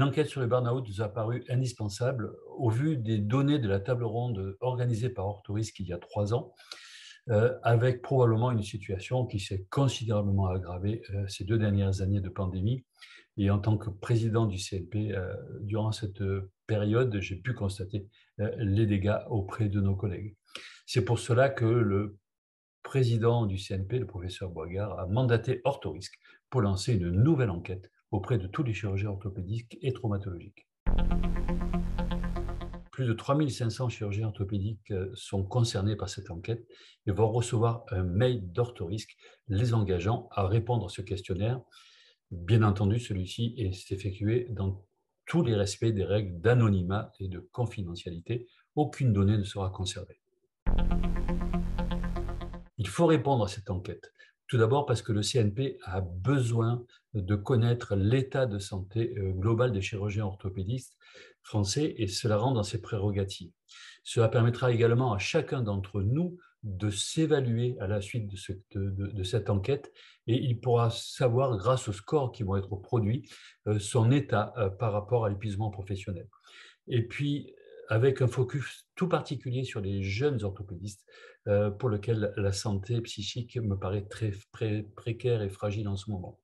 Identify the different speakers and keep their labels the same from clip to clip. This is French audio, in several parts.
Speaker 1: Une enquête sur le burn-out nous a paru indispensable au vu des données de la table ronde organisée par Orthorisc il y a 3 ans, avec probablement une situation qui s'est considérablement aggravée ces 2 dernières années de pandémie. Et en tant que président du CNP, durant cette période, j'ai pu constater les dégâts auprès de nos collègues. C'est pour cela que le président du CNP, le professeur Boigard, a mandaté Orthorisc pour lancer une nouvelle enquête auprès de tous les chirurgiens orthopédiques et traumatologiques. Plus de 3500 chirurgiens orthopédiques sont concernés par cette enquête et vont recevoir un mail d'Orthorisc les engageant à répondre à ce questionnaire. Bien entendu, celui-ci est effectué dans tous les respects des règles d'anonymat et de confidentialité. Aucune donnée ne sera conservée. Il faut répondre à cette enquête. Tout d'abord parce que le CNP a besoin de connaître l'état de santé global des chirurgiens orthopédistes français et cela rentre dans ses prérogatives. Cela permettra également à chacun d'entre nous de s'évaluer à la suite de cette enquête et il pourra savoir, grâce aux scores qui vont être produits, son état par rapport à l'épuisement professionnel. Et puis, avec un focus tout particulier sur les jeunes orthopédistes, pour lesquels la santé psychique me paraît très précaire et fragile en ce moment.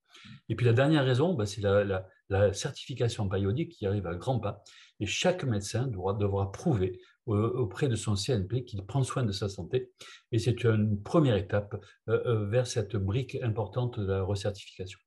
Speaker 1: Et puis la dernière raison, c'est la certification périodique qui arrive à grands pas. Et chaque médecin devra prouver auprès de son CNP qu'il prend soin de sa santé. Et c'est une première étape vers cette brique importante de la recertification.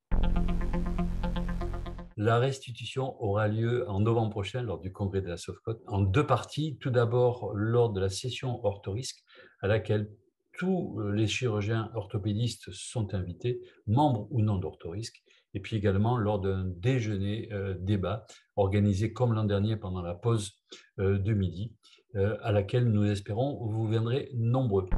Speaker 1: La restitution aura lieu en novembre prochain lors du congrès de la SOFCOT en 2 parties. Tout d'abord, lors de la session Orthorisc, à laquelle tous les chirurgiens orthopédistes sont invités, membres ou non d'Orthorisc, et puis également lors d'un déjeuner débat organisé comme l'an dernier pendant la pause de midi, à laquelle nous espérons vous viendrez nombreux.